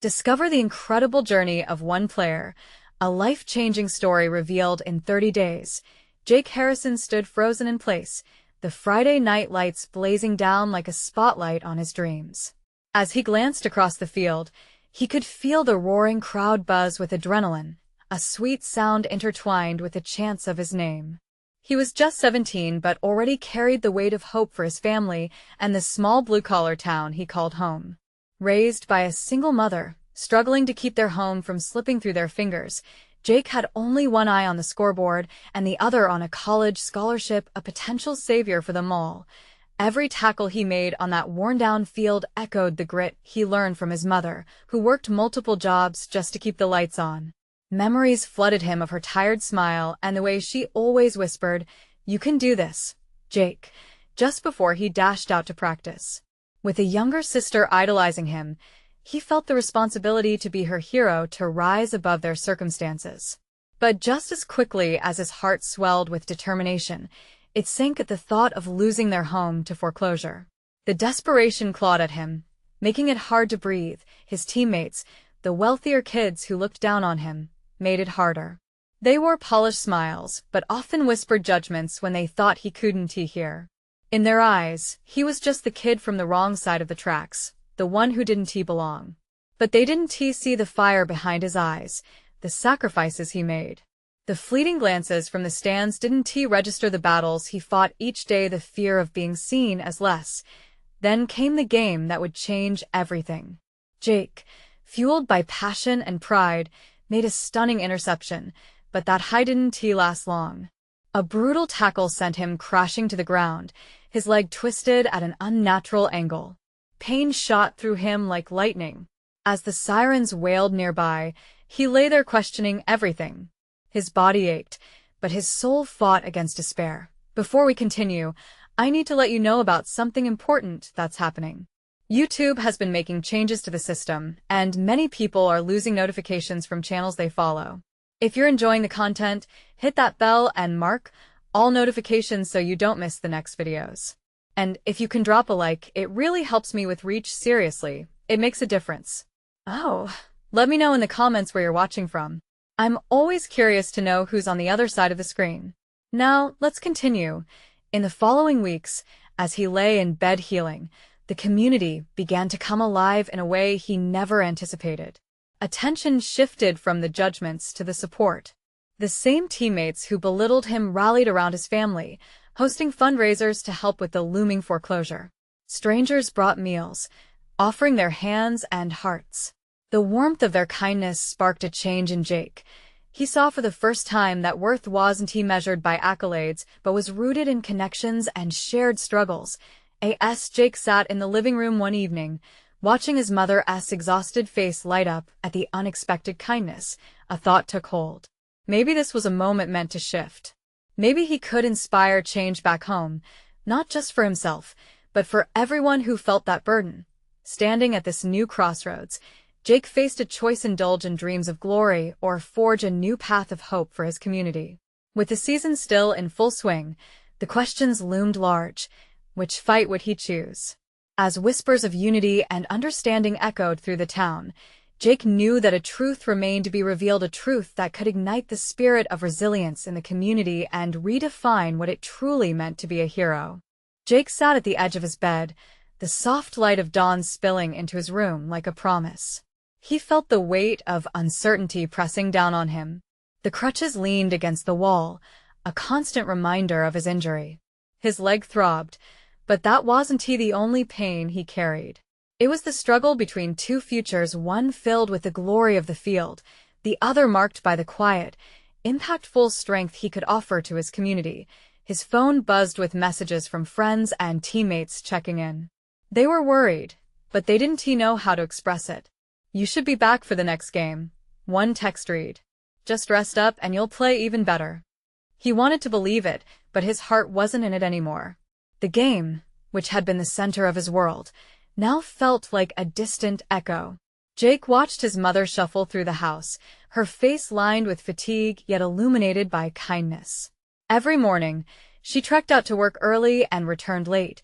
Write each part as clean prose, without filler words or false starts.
Discover the incredible journey of one player, a life-changing story revealed in 30 days. Jake Harrison stood frozen in place, the Friday night lights blazing down like a spotlight on his dreams. As he glanced across the field, he could feel the roaring crowd buzz with adrenaline, a sweet sound intertwined with the chants of his name. He was just 17 but already carried the weight of hope for his family and the small blue-collar town he called home. Raised by a single mother, struggling to keep their home from slipping through their fingers, Jake had only one eye on the scoreboard and the other on a college scholarship, a potential savior for them all. Every tackle he made on that worn-down field echoed the grit he learned from his mother, who worked multiple jobs just to keep the lights on. Memories flooded him of her tired smile and the way she always whispered, "You can do this, Jake," just before he dashed out to practice. With a younger sister idolizing him, he felt the responsibility to be her hero, to rise above their circumstances. But just as quickly as his heart swelled with determination, it sank at the thought of losing their home to foreclosure. The desperation clawed at him, making it hard to breathe. His teammates, the wealthier kids who looked down on him, made it harder. They wore polished smiles, but often whispered judgments when they thought he couldn't hear. In their eyes, he was just the kid from the wrong side of the tracks, the one who didn't belong. But they didn't see the fire behind his eyes, the sacrifices he made. The fleeting glances from the stands didn't register the battles he fought each day, the fear of being seen as less. Then came the game that would change everything. Jake, fueled by passion and pride, made a stunning interception, but that high didn't last long. A brutal tackle sent him crashing to the ground, his leg twisted at an unnatural angle. Pain shot through him like lightning. As the sirens wailed nearby, he lay there questioning everything. His body ached, but his soul fought against despair. Before we continue, I need to let you know about something important that's happening. YouTube has been making changes to the system, and many people are losing notifications from channels they follow. If you're enjoying the content, hit that bell and mark all notifications so you don't miss the next videos. And if you can drop a like, it really helps me with reach. Seriously, it makes a difference. Oh, let me know in the comments where you're watching from. I'm always curious to know who's on the other side of the screen. Now, let's continue. In the following weeks, as he lay in bed healing, the community began to come alive in a way he never anticipated. Attention shifted from the judgments to the support. The same teammates who belittled him rallied around his family, hosting fundraisers to help with the looming foreclosure. Strangers brought meals, offering their hands and hearts. The warmth of their kindness sparked a change in Jake. He saw for the first time that worth wasn't measured by accolades, but was rooted in connections and shared struggles. Jake sat in the living room one evening, watching his mother's exhausted face light up at the unexpected kindness. A thought took hold. Maybe this was a moment meant to shift. Maybe he could inspire change back home, not just for himself, but for everyone who felt that burden. Standing at this new crossroads, Jake faced a choice: indulge in dreams of glory or forge a new path of hope for his community. With the season still in full swing, the questions loomed large. Which fight would he choose? As whispers of unity and understanding echoed through the town, Jake knew that a truth remained to be revealed, a truth that could ignite the spirit of resilience in the community and redefine what it truly meant to be a hero. Jake sat at the edge of his bed, the soft light of dawn spilling into his room like a promise. He felt the weight of uncertainty pressing down on him. The crutches leaned against the wall, a constant reminder of his injury. His leg throbbed, but that wasn't the only pain he carried. It was the struggle between two futures, one filled with the glory of the field, the other marked by the quiet, impactful strength he could offer to his community. His phone buzzed with messages from friends and teammates checking in. They were worried, but they didn't know how to express it. "You should be back for the next game," one text read. "Just rest up and you'll play even better." He wanted to believe it, but his heart wasn't in it anymore. The game, which had been the center of his world, now felt like a distant echo. Jake watched his mother shuffle through the house, her face lined with fatigue yet illuminated by kindness. Every morning, she trekked out to work early and returned late,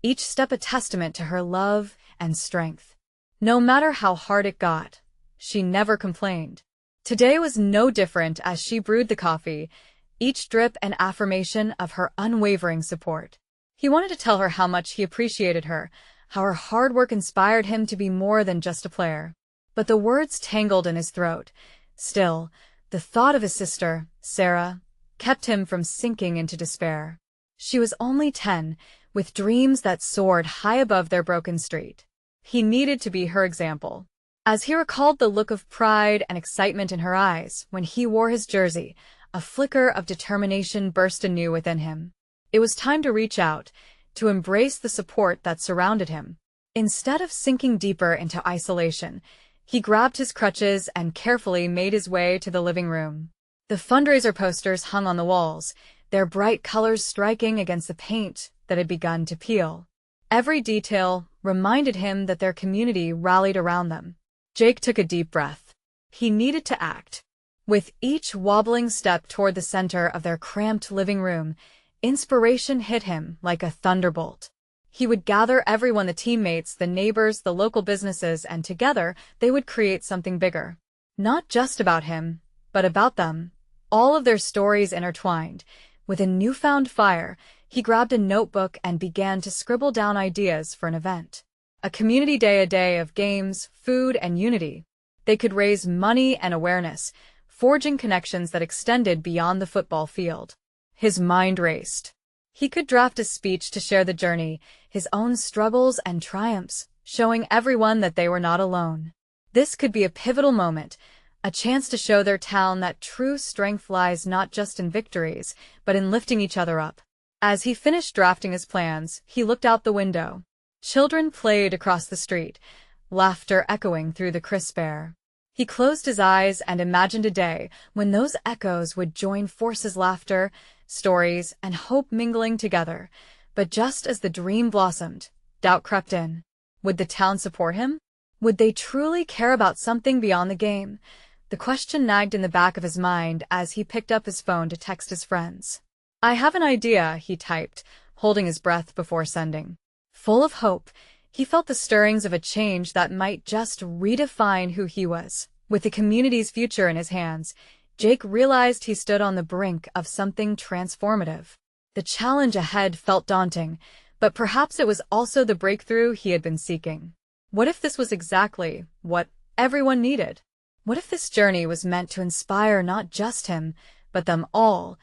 each step a testament to her love and strength. No matter how hard it got, she never complained. Today was no different as she brewed the coffee, each drip an affirmation of her unwavering support. He wanted to tell her how much he appreciated her, how her hard work inspired him to be more than just a player. But the words tangled in his throat. Still, the thought of his sister, Sarah, kept him from sinking into despair. She was only 10, with dreams that soared high above their broken street. He needed to be her example. As he recalled the look of pride and excitement in her eyes when he wore his jersey, a flicker of determination burst anew within him. It was time to reach out, to embrace the support that surrounded him. Instead of sinking deeper into isolation, he grabbed his crutches and carefully made his way to the living room. The fundraiser posters hung on the walls, their bright colors striking against the paint that had begun to peel. Every detail reminded him that their community rallied around them. Jake took a deep breath. He needed to act. With each wobbling step toward the center of their cramped living room, inspiration hit him like a thunderbolt. He would gather everyone, the teammates, the neighbors, the local businesses, and together they would create something bigger. Not just about him, but about them. All of their stories intertwined. With a newfound fire, he grabbed a notebook and began to scribble down ideas for an event. A community day, a day of games, food, and unity. They could raise money and awareness, forging connections that extended beyond the football field. His mind raced. He could draft a speech to share the journey, his own struggles and triumphs, showing everyone that they were not alone. This could be a pivotal moment, a chance to show their town that true strength lies not just in victories, but in lifting each other up. As he finished drafting his plans, he looked out the window. Children played across the street, laughter echoing through the crisp air. He closed his eyes and imagined a day when those echoes would join forces, laughter, stories, and hope mingling together. But just as the dream blossomed, doubt crept in. Would the town support him? Would they truly care about something beyond the game? The question nagged in the back of his mind as he picked up his phone to text his friends. "I have an idea," he typed, holding his breath before sending. Full of hope, he felt the stirrings of a change that might just redefine who he was. With the community's future in his hands, Jake realized he stood on the brink of something transformative. The challenge ahead felt daunting, but perhaps it was also the breakthrough he had been seeking. What if this was exactly what everyone needed? What if this journey was meant to inspire not just him, but them all?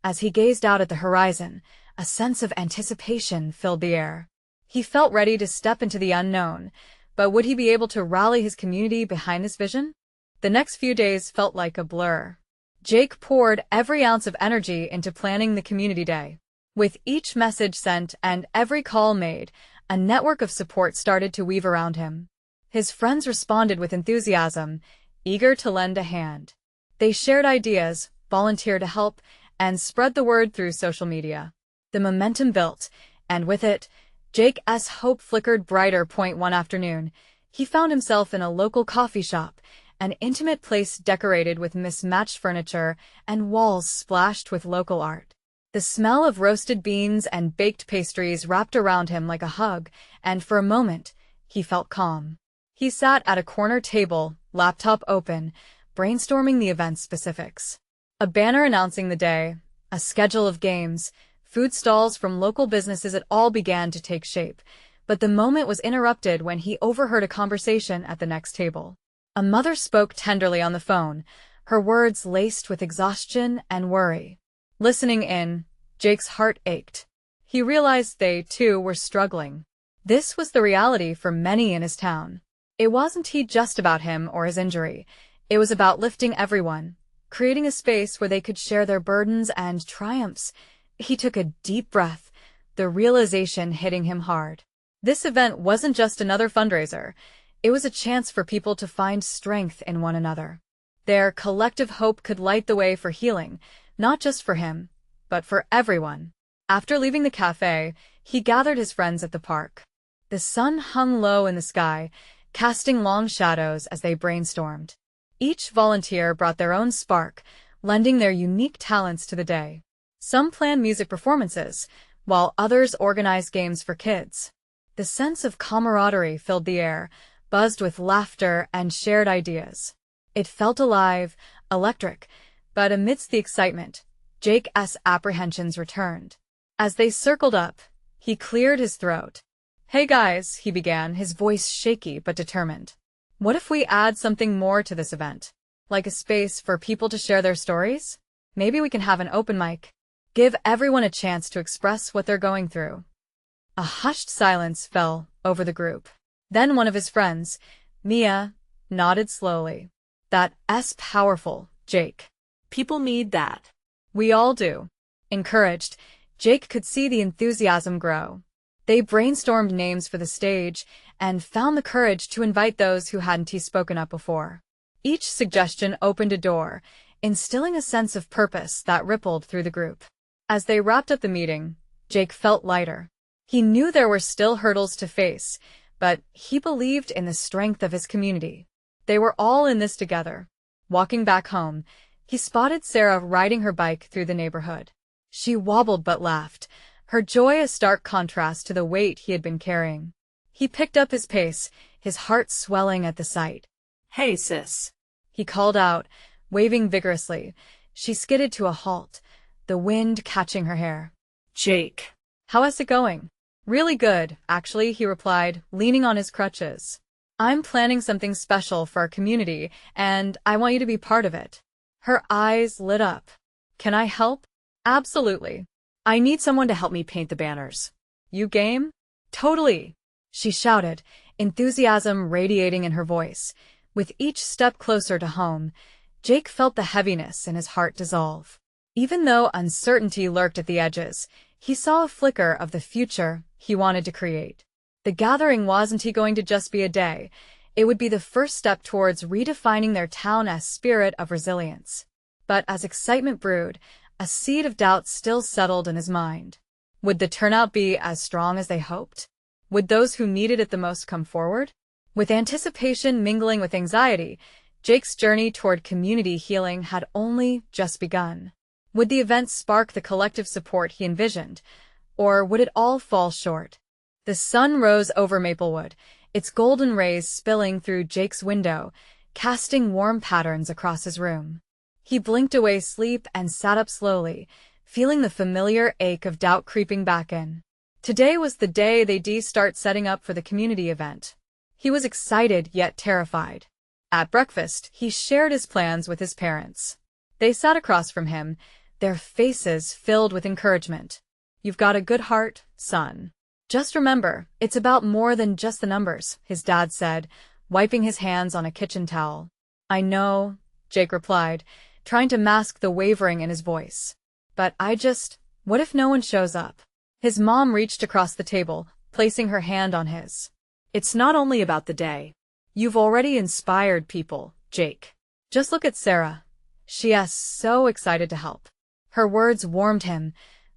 As he gazed out at the horizon, a sense of anticipation filled the air. He felt ready to step into the unknown, but would he be able to rally his community behind this vision? The next few days felt like a blur. Jake poured every ounce of energy into planning the community day. With each message sent and every call made, a network of support started to weave around him. His friends responded with enthusiasm, eager to lend a hand. They shared ideas, volunteered to help, and spread the word through social media. The momentum built, and with it, Jake's hope flickered brighter. One afternoon, he found himself in a local coffee shop, an intimate place decorated with mismatched furniture and walls splashed with local art. The smell of roasted beans and baked pastries wrapped around him like a hug, and for a moment, he felt calm. He sat at a corner table, laptop open, brainstorming the event's specifics. A banner announcing the day, a schedule of games, food stalls from local businesses, it all began to take shape. But the moment was interrupted when he overheard a conversation at the next table. A mother spoke tenderly on the phone, her words laced with exhaustion and worry. Listening in, Jake's heart ached. He realized they, too, were struggling. This was the reality for many in his town. It wasn't just about him or his injury. It was about lifting everyone, creating a space where they could share their burdens and triumphs. He took a deep breath, the realization hitting him hard. This event wasn't just another fundraiser. It was a chance for people to find strength in one another. Their collective hope could light the way for healing, not just for him, but for everyone. After leaving the cafe, he gathered his friends at the park. The sun hung low in the sky, casting long shadows as they brainstormed. Each volunteer brought their own spark, lending their unique talents to the day. Some planned music performances, while others organized games for kids. The sense of camaraderie filled the air, buzzed with laughter and shared ideas. It felt alive, electric, but amidst the excitement, Jake's apprehensions returned. As they circled up, he cleared his throat. "Hey guys," he began, his voice shaky but determined. "What if we add something more to this event? Like a space for people to share their stories? Maybe we can have an open mic. Give everyone a chance to express what they're going through." A hushed silence fell over the group. Then one of his friends, Mia, nodded slowly. "That's powerful, Jake. People need that." We all do." Encouraged, Jake could see the enthusiasm grow. They brainstormed names for the stage and found the courage to invite those who hadn't spoken up before. Each suggestion opened a door, instilling a sense of purpose that rippled through the group. As they wrapped up the meeting, Jake felt lighter. He knew there were still hurdles to face, but he believed in the strength of his community. They were all in this together. Walking back home, he spotted Sarah riding her bike through the neighborhood. She wobbled but laughed, her joy a stark contrast to the weight he had been carrying. He picked up his pace, his heart swelling at the sight. "Hey, sis," he called out, waving vigorously. She skidded to a halt, the wind catching her hair. "Jake." "How's it going?" "Really good, actually," he replied, leaning on his crutches. "I'm planning something special for our community, and I want you to be part of it." Her eyes lit up. "Can I help?" "Absolutely. I need someone to help me paint the banners." "You game?" "Totally," she shouted, enthusiasm radiating in her voice. With each step closer to home, Jake felt the heaviness in his heart dissolve. Even though uncertainty lurked at the edges, he saw a flicker of the future he wanted to create. The gathering wasn't going to just be a day. It would be the first step towards redefining their town as spirit of resilience. But as excitement brewed, a seed of doubt still settled in his mind. Would the turnout be as strong as they hoped? Would those who needed it the most come forward? With anticipation mingling with anxiety, Jake's journey toward community healing had only just begun. Would the event spark the collective support he envisioned, or would it all fall short? The sun rose over Maplewood, its golden rays spilling through Jake's window, casting warm patterns across his room. He blinked away sleep and sat up slowly, feeling the familiar ache of doubt creeping back in. Today was the day they'd start setting up for the community event. He was excited yet terrified. At breakfast, he shared his plans with his parents. They sat across from him, their faces filled with encouragement. "You've got a good heart, son. Just remember, it's about more than just the numbers," his dad said, wiping his hands on a kitchen towel. "I know," Jake replied, trying to mask the wavering in his voice. "But what if no one shows up?" His mom reached across the table, placing her hand on his. "It's not only about the day. You've already inspired people, Jake. Just look at Sarah. She's so excited to help." Her words warmed him,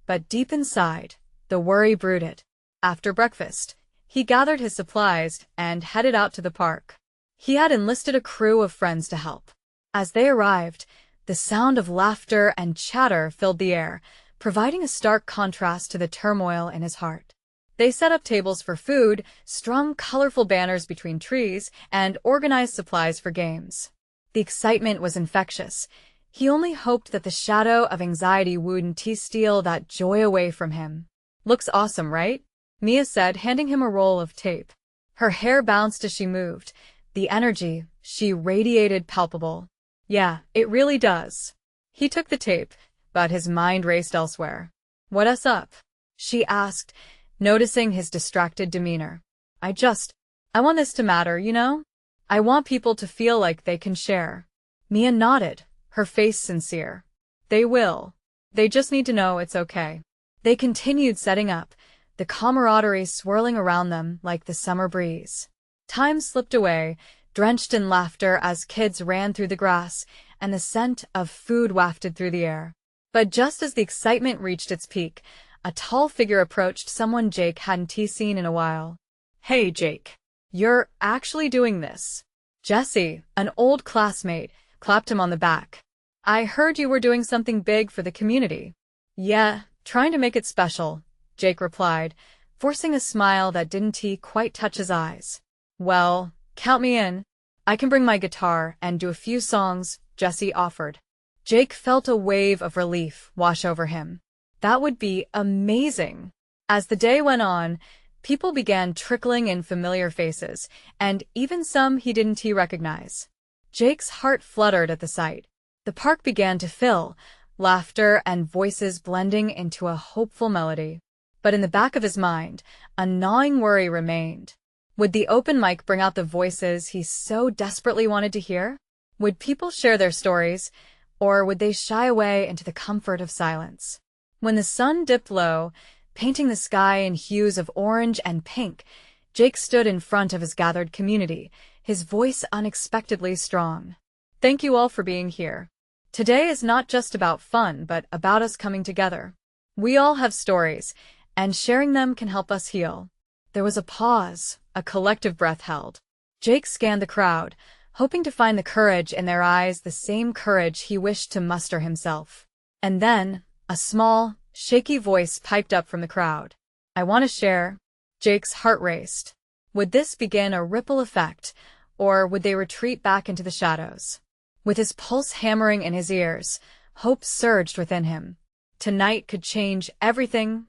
but deep inside, the worry brooded. After breakfast, he gathered his supplies and headed out to the park. He had enlisted a crew of friends to help. As they arrived, the sound of laughter and chatter filled the air, providing a stark contrast to the turmoil in his heart. They set up tables for food, strung colorful banners between trees, and organized supplies for games. The excitement was infectious. He only hoped that the shadow of anxiety wouldn't steal that joy away from him. "Looks awesome, right?" Mia said, handing him a roll of tape. Her hair bounced as she moved, the energy she radiated palpable. "Yeah, it really does." He took the tape, but his mind raced elsewhere. "What's up?" she asked, noticing his distracted demeanor. I want this to matter, you know? I want people to feel like they can share." Mia nodded, her face sincere. "They will. They just need to know it's okay." They continued setting up, the camaraderie swirling around them like the summer breeze. Time slipped away, drenched in laughter as kids ran through the grass, and the scent of food wafted through the air. But just as the excitement reached its peak, a tall figure approached someone Jake hadn't seen in a while. "Hey, Jake. You're actually doing this." Jesse, an old classmate, clapped him on the back. "I heard you were doing something big for the community." "Yeah, trying to make it special," Jake replied, forcing a smile that didn't quite touch his eyes. "Well, Count me in. I can bring my guitar and do a few songs, Jesse offered. Jake felt a wave of relief wash over him. That would be amazing. As the day went on, people began trickling in familiar faces, and even some he didn't recognize. Jake's heart fluttered at the sight. The park began to fill, laughter and voices blending into a hopeful melody. But in the back of his mind, a gnawing worry remained. Would the open mic bring out the voices he so desperately wanted to hear? Would people share their stories, or would they shy away into the comfort of silence? When the sun dipped low, painting the sky in hues of orange and pink, Jake stood in front of his gathered community, his voice unexpectedly strong. Thank you all for being here. Today is not just about fun, but about us coming together. We all have stories, and sharing them can help us heal. There was a pause, a collective breath held. Jake scanned the crowd, hoping to find the courage in their eyes, the same courage he wished to muster himself. And then, a small, shaky voice piped up from the crowd. I want to share. Jake's heart raced. Would this begin a ripple effect, or would they retreat back into the shadows? With his pulse hammering in his ears, hope surged within him. Tonight could change everything,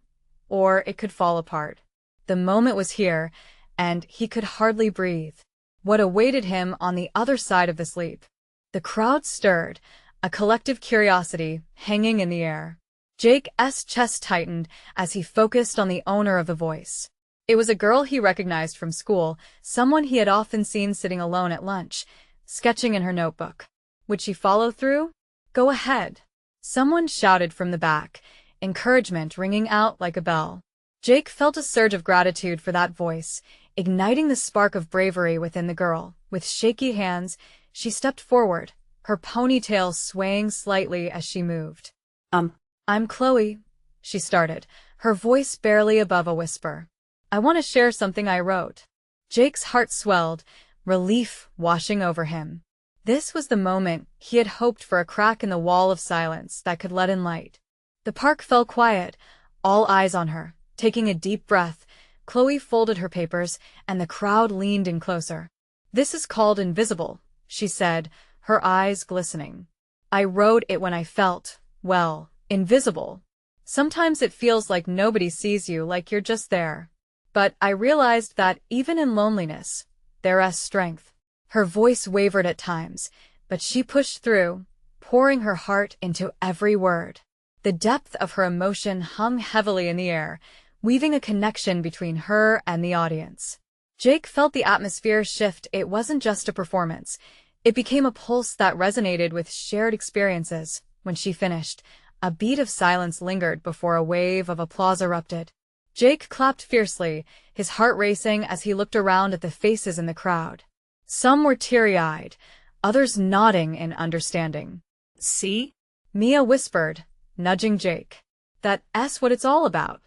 or it could fall apart. The moment was here, and he could hardly breathe. What awaited him on the other side of this leap? The crowd stirred, a collective curiosity hanging in the air. Jake's chest tightened as he focused on the owner of the voice. It was a girl he recognized from school, someone he had often seen sitting alone at lunch, sketching in her notebook. Would she follow through? Go ahead. Someone shouted from the back, encouragement ringing out like a bell. Jake felt a surge of gratitude for that voice, igniting the spark of bravery within the girl. With shaky hands, she stepped forward, her ponytail swaying slightly as she moved. I'm Chloe, she started, her voice barely above a whisper. I want to share something I wrote. Jake's heart swelled, relief washing over him. This was the moment he had hoped for, a crack in the wall of silence that could let in light. The park fell quiet, all eyes on her. Taking a deep breath, Chloe folded her papers, and the crowd leaned in closer. This is called Invisible, she said, her eyes glistening. I wrote it when I felt, well, invisible. Sometimes it feels like nobody sees you, like you're just there. But I realized that even in loneliness, there's strength. Her voice wavered at times, but she pushed through, pouring her heart into every word. The depth of her emotion hung heavily in the air, weaving a connection between her and the audience. Jake felt the atmosphere shift. It wasn't just a performance. It became a pulse that resonated with shared experiences. When she finished, a beat of silence lingered before a wave of applause erupted. Jake clapped fiercely, his heart racing as he looked around at the faces in the crowd. Some were teary-eyed, others nodding in understanding. See? Mia whispered, nudging Jake. That's what it's all about.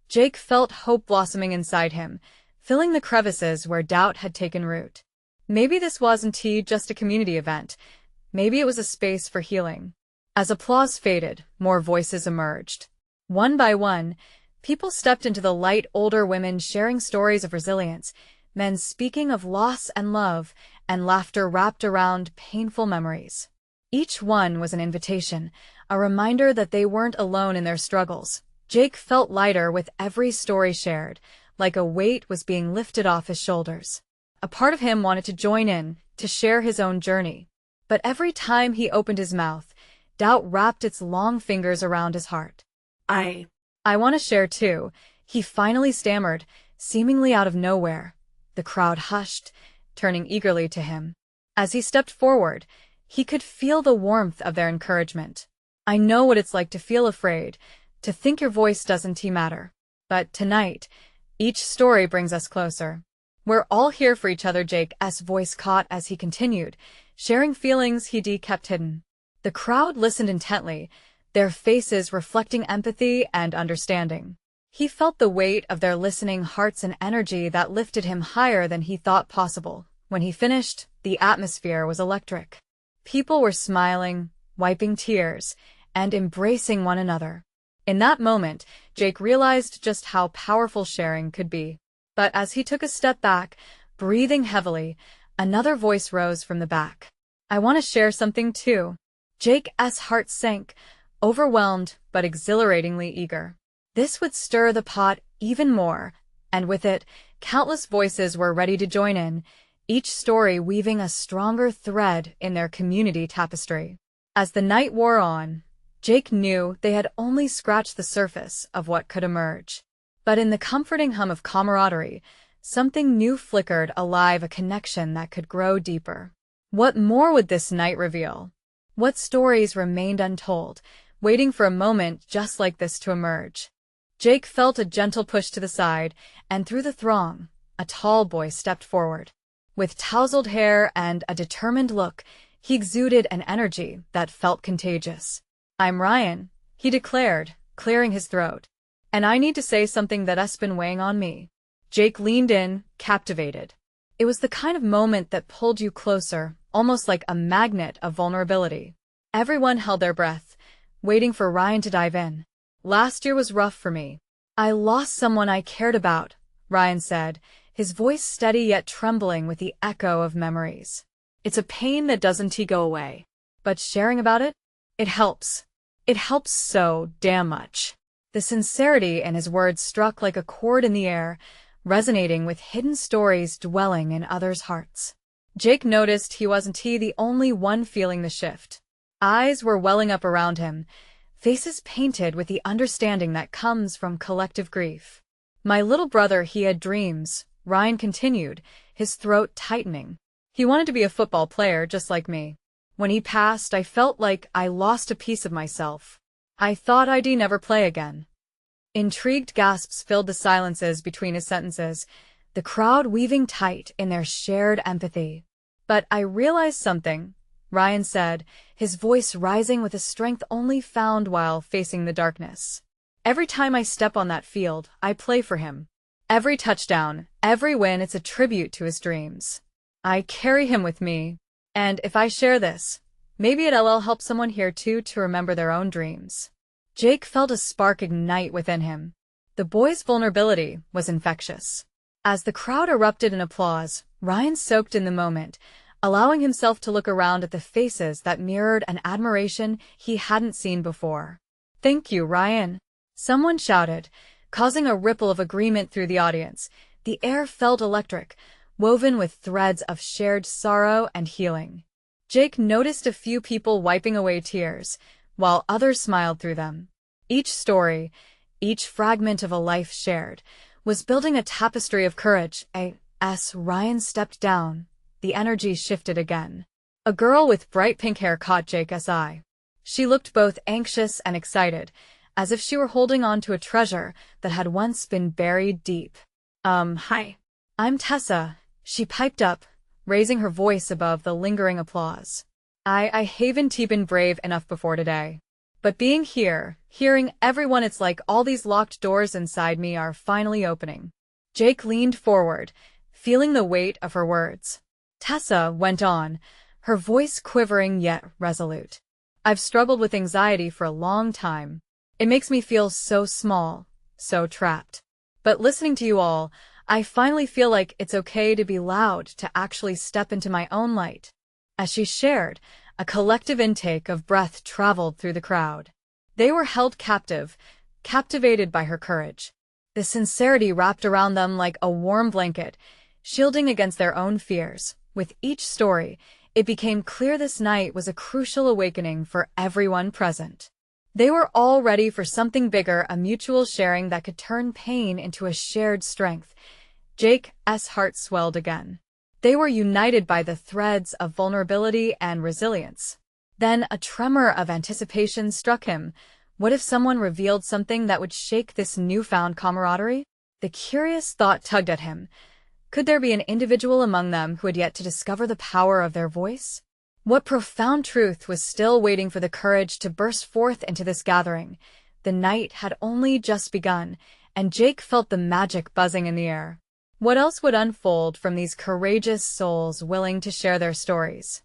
Jake felt hope blossoming inside him, filling the crevices where doubt had taken root. Maybe this wasn't just a community event. Maybe it was a space for healing. As applause faded, more voices emerged. One by one, people stepped into the light, older women sharing stories of resilience, men speaking of loss and love, and laughter wrapped around painful memories. Each one was an invitation, a reminder that they weren't alone in their struggles. Jake felt lighter with every story shared, like a weight was being lifted off his shoulders. A part of him wanted to join in, to share his own journey. But every time he opened his mouth, doubt wrapped its long fingers around his heart. I want to share too, he finally stammered, seemingly out of nowhere. The crowd hushed, turning eagerly to him. As he stepped forward, he could feel the warmth of their encouragement. I know what it's like to feel afraid, to think your voice doesn't matter. But tonight, each story brings us closer. We're all here for each other. Jake's voice caught as he continued, sharing feelings he'd kept hidden. The crowd listened intently, their faces reflecting empathy and understanding. He felt the weight of their listening hearts, an energy that lifted him higher than he thought possible. When he finished, the atmosphere was electric. People were smiling, wiping tears, and embracing one another. In that moment, Jake realized just how powerful sharing could be. But as he took a step back, breathing heavily, Another voice rose from the back. I want to share something too. Jake's heart sank, overwhelmed but exhilaratingly eager. This would stir the pot even more, and with it, countless voices were ready to join in, each story weaving a stronger thread in their community tapestry. As the night wore on, Jake knew they had only scratched the surface of what could emerge. But in the comforting hum of camaraderie, something new flickered alive, a connection that could grow deeper. What more would this night reveal? What stories remained untold, waiting for a moment just like this to emerge? Jake felt a gentle push to the side, and through the throng, a tall boy stepped forward. With tousled hair and a determined look, he exuded an energy that felt contagious. I'm Ryan, he declared, clearing his throat. And I need to say something that's been weighing on me. Jake leaned in, captivated. It was the kind of moment that pulled you closer, almost like a magnet of vulnerability. Everyone held their breath, waiting for Ryan to dive in. Last year was rough for me. I lost someone I cared about, Ryan said, his voice steady yet trembling with the echo of memories. It's a pain that doesn't go away. But sharing about it? It helps. It helps so damn much. The sincerity in his words struck like a chord in the air, resonating with hidden stories dwelling in others' hearts. Jake noticed he wasn't the only one feeling the shift. Eyes were welling up around him, faces painted with the understanding that comes from collective grief. My little brother, he had dreams, Ryan continued, his throat tightening. He wanted to be a football player just like me. When he passed, I felt like I lost a piece of myself. I thought I'd never play again. Intrigued gasps filled the silences between his sentences, the crowd weaving tight in their shared empathy. But I realized something, Ryan said, his voice rising with a strength only found while facing the darkness. Every time I step on that field, I play for him. Every touchdown, every win, it's a tribute to his dreams. I carry him with me. And if I share this, maybe it'll help someone here too to remember their own dreams. Jake felt a spark ignite within him. The boy's vulnerability was infectious. As the crowd erupted in applause, Ryan soaked in the moment, allowing himself to look around at the faces that mirrored an admiration he hadn't seen before. Thank you, Ryan. Someone shouted, causing a ripple of agreement through the audience. The air felt electric, woven with threads of shared sorrow and healing. Jake noticed a few people wiping away tears, while others smiled through them. Each story, each fragment of a life shared, was building a tapestry of courage. As Ryan stepped down, the energy shifted again. A girl with bright pink hair caught Jake's eye. She looked both anxious and excited, as if she were holding on to a treasure that had once been buried deep. Hi. I'm Tessa, she piped up, raising her voice above the lingering applause. I haven't been brave enough before today. But being here, hearing everyone, it's like all these locked doors inside me are finally opening. Jake leaned forward, feeling the weight of her words. Tessa went on, her voice quivering yet resolute. I've struggled with anxiety for a long time. It makes me feel so small, so trapped. But listening to you all, I finally feel like it's okay to be loud, to actually step into my own light. As she shared, a collective intake of breath traveled through the crowd. They were held captive, captivated by her courage. The sincerity wrapped around them like a warm blanket, shielding against their own fears. With each story, it became clear this night was a crucial awakening for everyone present. They were all ready for something bigger, a mutual sharing that could turn pain into a shared strength. Jake's heart swelled again. They were united by the threads of vulnerability and resilience. Then a tremor of anticipation struck him. What if someone revealed something that would shake this newfound camaraderie? The curious thought tugged at him. Could there be an individual among them who had yet to discover the power of their voice? What profound truth was still waiting for the courage to burst forth into this gathering? The night had only just begun, and Jake felt the magic buzzing in the air. What else would unfold from these courageous souls willing to share their stories?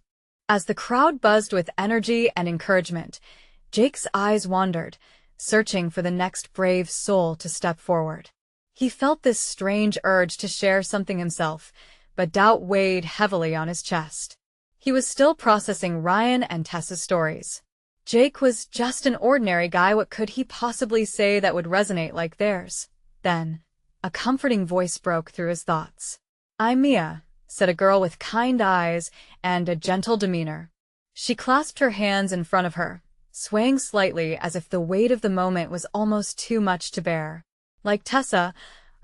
As the crowd buzzed with energy and encouragement, Jake's eyes wandered, searching for the next brave soul to step forward. He felt this strange urge to share something himself, but doubt weighed heavily on his chest. He was still processing Ryan and Tessa's stories. Jake was just an ordinary guy. What could he possibly say that would resonate like theirs? Then, a comforting voice broke through his thoughts. "I'm Mia," said a girl with kind eyes and a gentle demeanor. She clasped her hands in front of her, swaying slightly as if the weight of the moment was almost too much to bear. "Like Tessa,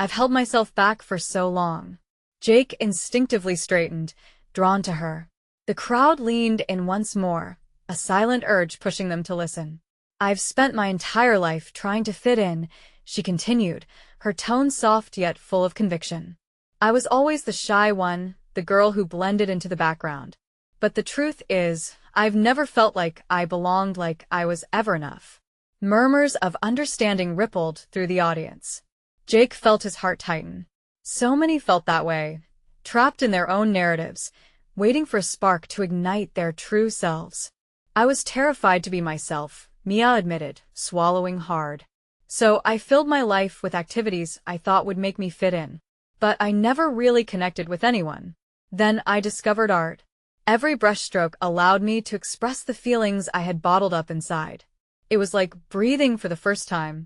I've held myself back for so long." Jake instinctively straightened, drawn to her. The crowd leaned in once more, a silent urge pushing them to listen. "I've spent my entire life trying to fit in," she continued, her tone soft yet full of conviction. "I was always the shy one, the girl who blended into the background. But the truth is, I've never felt like I belonged, like I was ever enough." Murmurs of understanding rippled through the audience. Jake felt his heart tighten. So many felt that way, trapped in their own narratives, waiting for a spark to ignite their true selves. "I was terrified to be myself," Mia admitted, swallowing hard. "So I filled my life with activities I thought would make me fit in. But I never really connected with anyone. Then I discovered art. Every brushstroke allowed me to express the feelings I had bottled up inside. It was like breathing for the first time."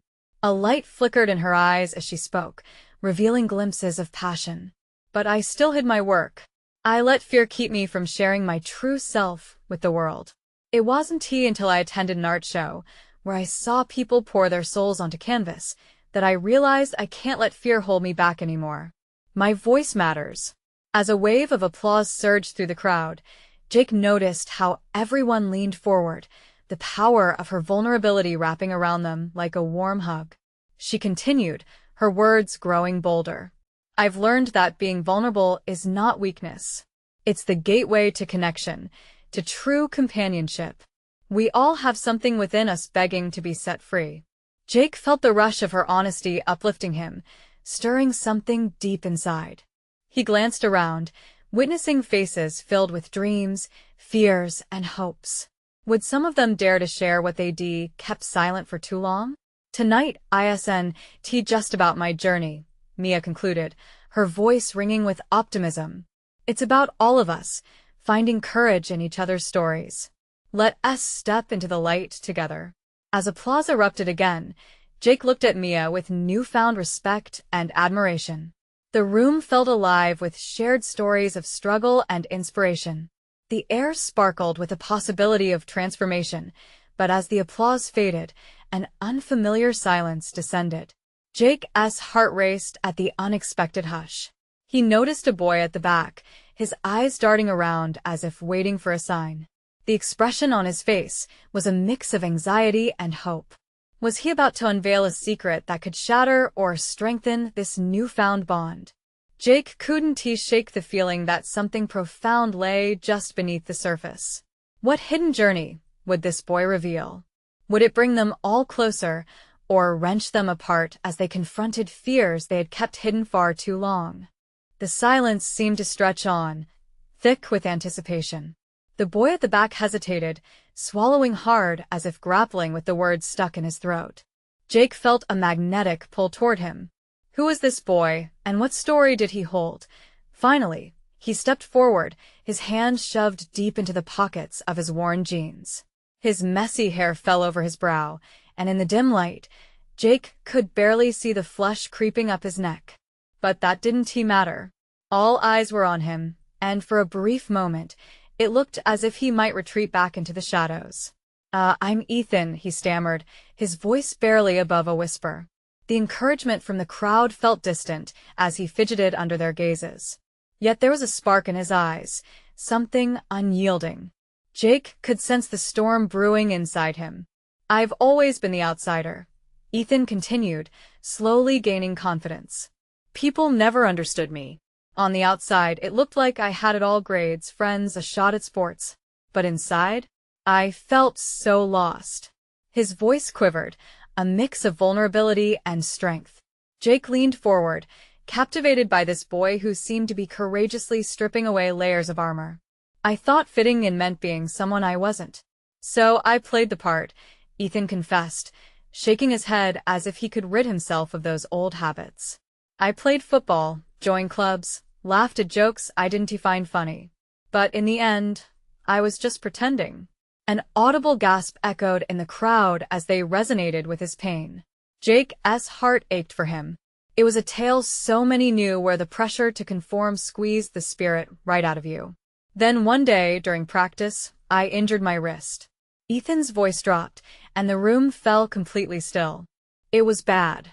A light flickered in her eyes as she spoke, revealing glimpses of passion. "But I still hid my work. I let fear keep me from sharing my true self with the world. It wasn't until I attended an art show, where I saw people pour their souls onto canvas, that I realized I can't let fear hold me back anymore. My voice matters." As a wave of applause surged through the crowd, Jake noticed how everyone leaned forward, the power of her vulnerability wrapping around them like a warm hug. She continued, her words growing bolder. "I've learned that being vulnerable is not weakness. It's the gateway to connection, to true companionship. We all have something within us begging to be set free." Jake felt the rush of her honesty uplifting him, stirring something deep inside. He glanced around, witnessing faces filled with dreams, fears, and hopes. Would some of them dare to share what they'd kept silent for too long? "Tonight, isn't just about my journey," Mia concluded, her voice ringing with optimism. "It's about all of us, finding courage in each other's stories. Let us step into the light together." As applause erupted again, Jake looked at Mia with newfound respect and admiration. The room felt alive with shared stories of struggle and inspiration. The air sparkled with the possibility of transformation, but as the applause faded, an unfamiliar silence descended. Jake's heart raced at the unexpected hush. He noticed a boy at the back, his eyes darting around as if waiting for a sign. The expression on his face was a mix of anxiety and hope. Was he about to unveil a secret that could shatter or strengthen this newfound bond? Jake couldn't shake the feeling that something profound lay just beneath the surface. What hidden journey would this boy reveal? Would it bring them all closer, or wrench them apart as they confronted fears they had kept hidden far too long? The silence seemed to stretch on, thick with anticipation. The boy at the back hesitated, swallowing hard as if grappling with the words stuck in his throat. Jake felt a magnetic pull toward him. Who was this boy, and what story did he hold? Finally, he stepped forward, his hands shoved deep into the pockets of his worn jeans. His messy hair fell over his brow, and in the dim light, Jake could barely see the flush creeping up his neck. But that didn't matter. All eyes were on him, and for a brief moment, it looked as if he might retreat back into the shadows. I'm Ethan," he stammered, his voice barely above a whisper. The encouragement from the crowd felt distant as he fidgeted under their gazes. Yet there was a spark in his eyes, something unyielding. Jake could sense the storm brewing inside him. "I've always been the outsider," Ethan continued, slowly gaining confidence. "People never understood me. On the outside, it looked like I had it all: grades, friends, a shot at sports. But inside, I felt so lost." His voice quivered, a mix of vulnerability and strength. Jake leaned forward, captivated by this boy who seemed to be courageously stripping away layers of armor. "I thought fitting in meant being someone I wasn't. So I played the part," Ethan confessed, shaking his head as if he could rid himself of those old habits. "I played football, joined clubs, laughed at jokes I didn't find funny. But in the end, I was just pretending. An audible gasp echoed in the crowd as they resonated with his pain. Jake's heart ached for him. It was a tale so many knew where the pressure to conform squeezed the spirit right out of you. Then one day, during practice, I injured my wrist. Ethan's voice dropped, and the room fell completely still. It was bad.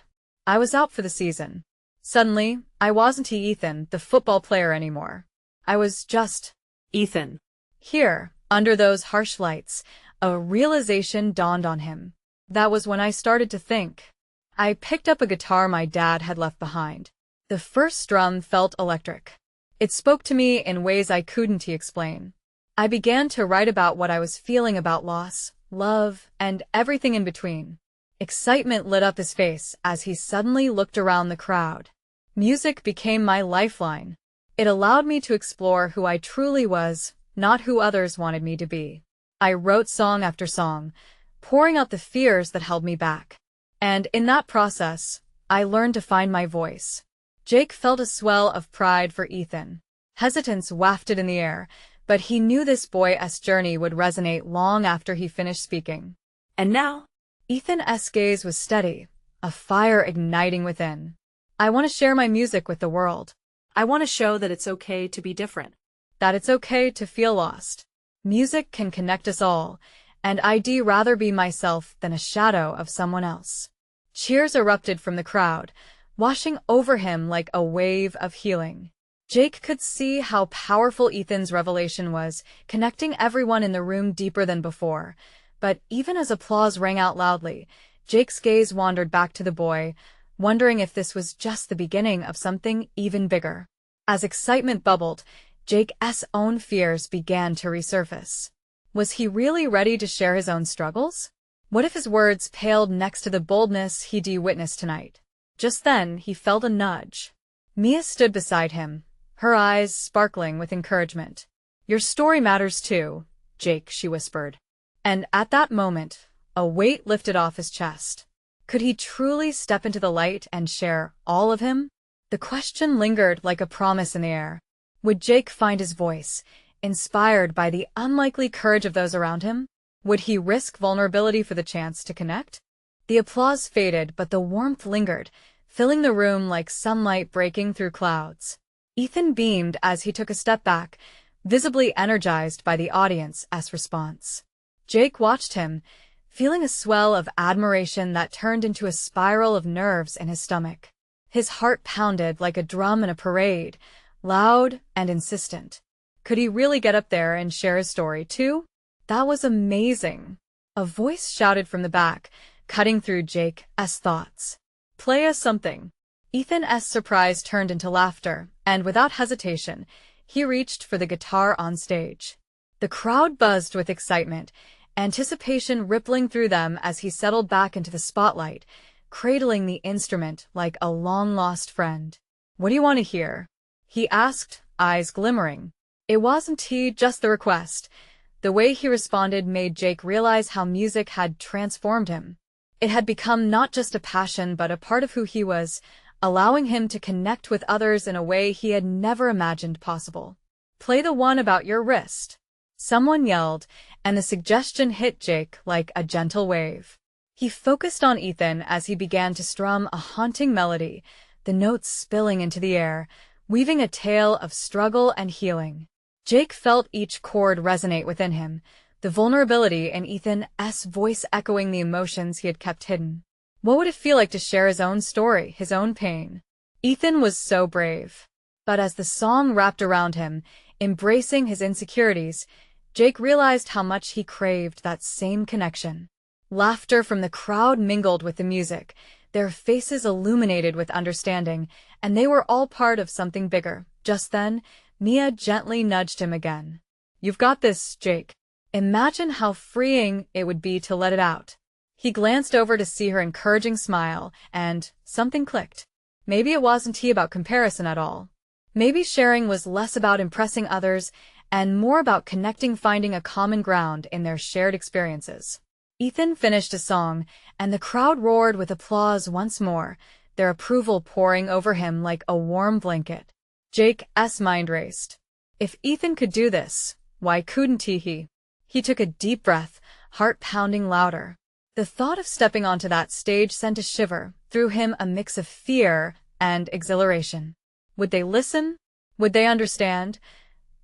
I was out for the season. Suddenly, I wasn't Ethan, the football player anymore. I was just Ethan. here, under those harsh lights. A realization dawned on him. That was when I started to think. I picked up a guitar my dad had left behind. The first strum felt electric. It spoke to me in ways I couldn't explain. I began to write about what I was feeling about loss, love, and everything in between. Excitement lit up his face as he suddenly looked around the crowd. Music became my lifeline. It allowed me to explore who I truly was, not who others wanted me to be. I wrote song after song, pouring out the fears that held me back. And in that process, I learned to find my voice. Jake felt a swell of pride for Ethan. Hesitance wafted in the air, but he knew this boy's journey would resonate long after he finished speaking. And now? Ethan's gaze was steady, a fire igniting within. I want to share my music with the world. I want to show that it's okay to be different. That it's okay to feel lost. Music can connect us all, and I'd rather be myself than a shadow of someone else. Cheers erupted from the crowd, washing over him like a wave of healing. Jake could see how powerful Ethan's revelation was, connecting everyone in the room deeper than before. But even as applause rang out loudly, Jake's gaze wandered back to the boy, wondering if this was just the beginning of something even bigger. As excitement bubbled, Jake's own fears began to resurface. Was he really ready to share his own struggles? What if his words paled next to the boldness he'd witnessed tonight? Just then, he felt a nudge. Mia stood beside him, her eyes sparkling with encouragement. "Your story matters too, Jake," she whispered. And at that moment, a weight lifted off his chest. Could he truly step into the light and share all of him? The question lingered like a promise in the air. Would Jake find his voice, inspired by the unlikely courage of those around him? Would he risk vulnerability for the chance to connect? The applause faded, but the warmth lingered, filling the room like sunlight breaking through clouds. Ethan beamed as he took a step back, visibly energized by the audience's response. Jake watched him, feeling a swell of admiration that turned into a spiral of nerves in his stomach. His heart pounded like a drum in a parade, loud and insistent. Could he really get up there and share his story too? That was amazing. A voice shouted from the back, cutting through Jake's thoughts. "Play us something." Ethan's surprise turned into laughter, and without hesitation, he reached for the guitar on stage. The crowd buzzed with excitement, anticipation rippling through them as he settled back into the spotlight, cradling the instrument like a long-lost friend. "What do you want to hear?" he asked, eyes glimmering. It wasn't just the request. The way he responded made Jake realize how music had transformed him. It had become not just a passion but a part of who he was, allowing him to connect with others in a way he had never imagined possible. "Play the one about your wrist," someone yelled, and the suggestion hit Jake like a gentle wave. He focused on Ethan as he began to strum a haunting melody, the notes spilling into the air, weaving a tale of struggle and healing. Jake felt each chord resonate within him, the vulnerability in Ethan's voice echoing the emotions he had kept hidden. What would it feel like to share his own story, his own pain? Ethan was so brave. But as the song wrapped around him, embracing his insecurities, Jake realized how much he craved that same connection. Laughter from the crowd mingled with the music, their faces illuminated with understanding, and they were all part of something bigger. Just then, Mia gently nudged him again. "You've got this, Jake." Imagine how freeing it would be to let it out. He glanced over to see her encouraging smile, and something clicked. Maybe it wasn't about comparison at all. Maybe sharing was less about impressing others and more about connecting, finding a common ground in their shared experiences. Ethan finished a song, and the crowd roared with applause once more, their approval pouring over him like a warm blanket. Jake's mind raced. If Ethan could do this, why couldn't he? He took a deep breath, heart pounding louder. The thought of stepping onto that stage sent a shiver through him, a mix of fear and exhilaration. Would they listen? Would they understand?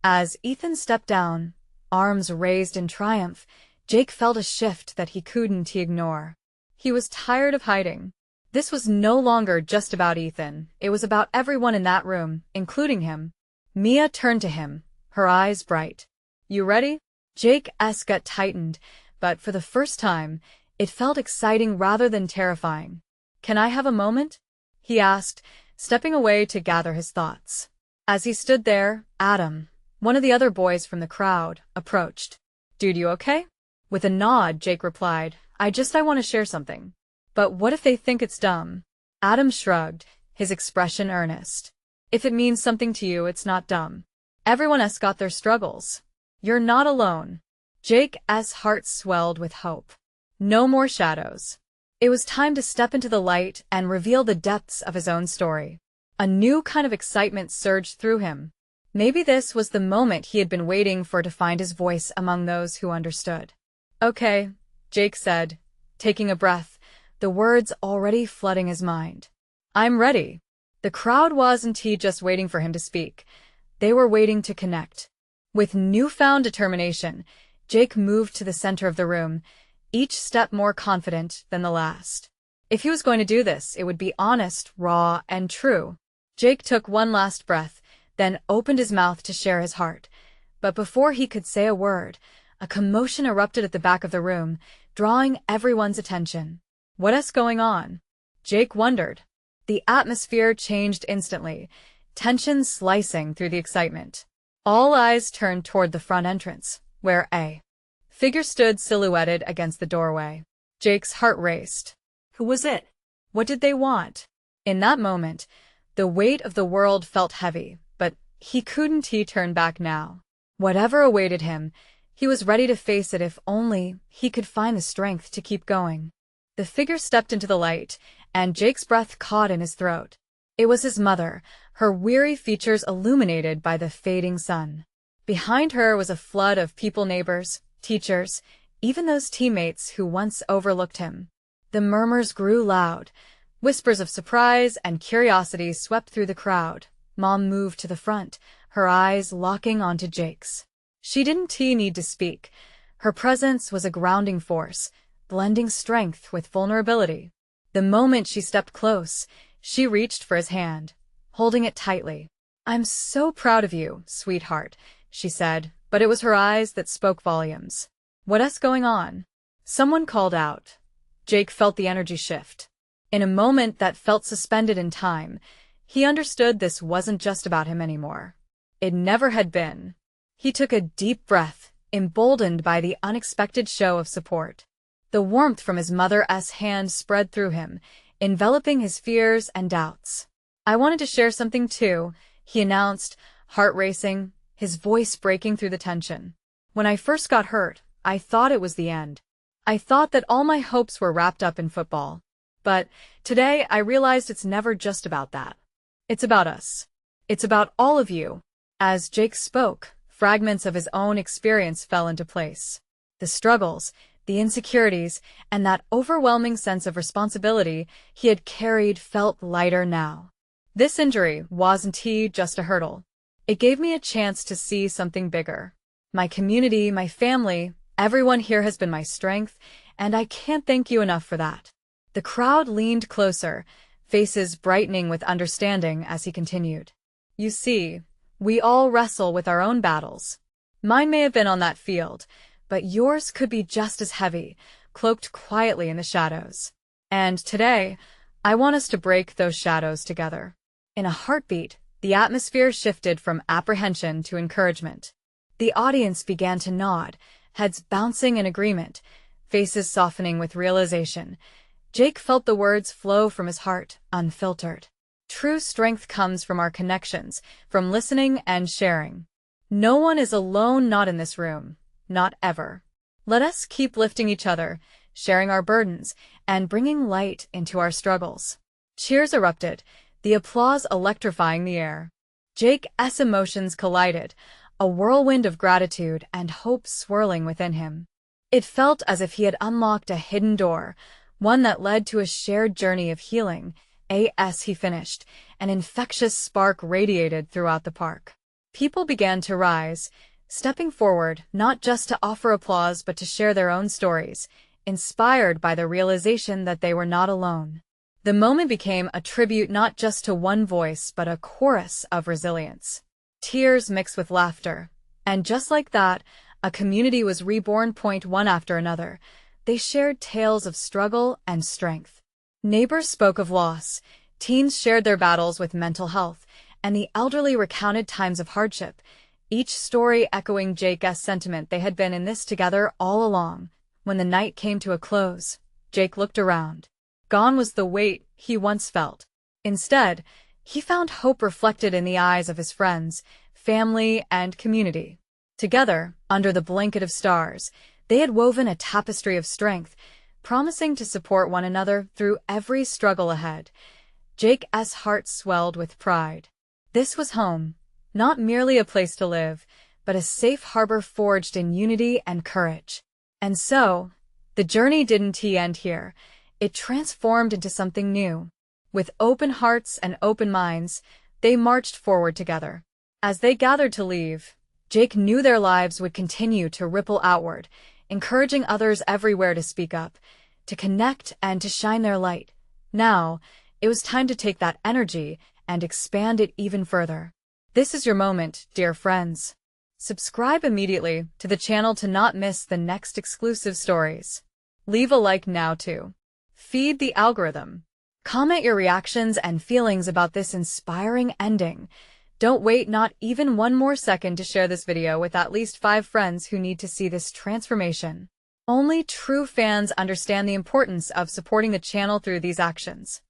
As Ethan stepped down, arms raised in triumph, Jake felt a shift that he couldn't ignore. He was tired of hiding. This was no longer just about Ethan, it was about everyone in that room, including him. Mia turned to him, her eyes bright. You ready? Jake's gut tightened, but for the first time, it felt exciting rather than terrifying. Can I have a moment? He asked, stepping away to gather his thoughts. As he stood there, Adam, one of the other boys from the crowd, approached. Dude, you okay? With a nod, Jake replied, I want to share something. But what if they think it's dumb? Adam shrugged, his expression earnest. If it means something to you, it's not dumb. Everyone's got their struggles. You're not alone. Jake's heart swelled with hope. No more shadows. It was time to step into the light and reveal the depths of his own story. A new kind of excitement surged through him. Maybe this was the moment he had been waiting for, to find his voice among those who understood. Okay, Jake said, taking a breath, the words already flooding his mind. I'm ready. The crowd wasn't just waiting for him to speak. They were waiting to connect. With newfound determination, Jake moved to the center of the room, each step more confident than the last. If he was going to do this, it would be honest, raw, and true. Jake took one last breath, then opened his mouth to share his heart. But before he could say a word, a commotion erupted at the back of the room, drawing everyone's attention. What's going on? Jake wondered. The atmosphere changed instantly, tension slicing through the excitement. All eyes turned toward the front entrance, where a figure stood silhouetted against the doorway. Jake's heart raced. Who was it? What did they want? In that moment, the weight of the world felt heavy, but he couldn't turn back now. Whatever awaited him, he was ready to face it if only he could find the strength to keep going. The figure stepped into the light, and Jake's breath caught in his throat. It was his mother, her weary features illuminated by the fading sun. Behind her was a flood of people, neighbors, teachers, even those teammates who once overlooked him. The murmurs grew loud. Whispers of surprise and curiosity swept through the crowd. Mom moved to the front, her eyes locking onto Jake's. She didn't need to speak. Her presence was a grounding force, blending strength with vulnerability. The moment she stepped close, she reached for his hand, holding it tightly. I'm so proud of you, sweetheart, she said, but it was her eyes that spoke volumes. What's going on? Someone called out. Jake felt the energy shift. In a moment that felt suspended in time, he understood this wasn't just about him anymore. It never had been. He took a deep breath, emboldened by the unexpected show of support. The warmth from his mother's hand spread through him, enveloping his fears and doubts. I wanted to share something too, he announced, heart racing, his voice breaking through the tension. When I first got hurt, I thought it was the end. I thought that all my hopes were wrapped up in football. But today I realized it's never just about that. It's about us. It's about all of you. As Jake spoke, fragments of his own experience fell into place. The struggles, the insecurities, and that overwhelming sense of responsibility he had carried felt lighter now. This injury wasn't just a hurdle. It gave me a chance to see something bigger. My community, my family, everyone here has been my strength, and I can't thank you enough for that. The crowd leaned closer, faces brightening with understanding as he continued. You see, we all wrestle with our own battles. Mine may have been on that field, but yours could be just as heavy, cloaked quietly in the shadows. And today, I want us to break those shadows together. In a heartbeat, the atmosphere shifted from apprehension to encouragement. The audience began to nod, heads bouncing in agreement, faces softening with realization. Jake felt the words flow from his heart, unfiltered. True strength comes from our connections, from listening and sharing. No one is alone, not in this room. Not ever. Let us keep lifting each other, sharing our burdens, and bringing light into our struggles. Cheers erupted, the applause electrifying the air. Jake's emotions collided, a whirlwind of gratitude and hope swirling within him. It felt as if he had unlocked a hidden door, one that led to a shared journey of healing. As he finished, an infectious spark radiated throughout the park. People began to rise, stepping forward not just to offer applause but to share their own stories, inspired by the realization that they were not alone. The moment became a tribute not just to one voice but a chorus of resilience. Tears mixed with laughter. And just like that, a community was reborn. One after another. They shared tales of struggle and strength. Neighbors spoke of loss, teens shared their battles with mental health, and the elderly recounted times of hardship, each story echoing Jake's sentiment they had been in this together all along. When the night came to a close, Jake looked around. Gone was the weight he once felt. Instead, he found hope reflected in the eyes of his friends, family, and community. Together, under the blanket of stars, they had woven a tapestry of strength, promising to support one another through every struggle ahead. Jake's heart swelled with pride. This was home, not merely a place to live, but a safe harbor forged in unity and courage. And so, the journey didn't end here. It transformed into something new. With open hearts and open minds, they marched forward together. As they gathered to leave, Jake knew their lives would continue to ripple outward, encouraging others everywhere to speak up, to connect, and to shine their light. Now, it was time to take that energy and expand it even further. This is your moment, dear friends. Subscribe immediately to the channel to not miss the next exclusive stories. Leave a like now too. Feed the algorithm. Comment your reactions and feelings about this inspiring ending. Don't wait not even one more second to share this video with at least 5 friends who need to see this transformation. Only true fans understand the importance of supporting the channel through these actions.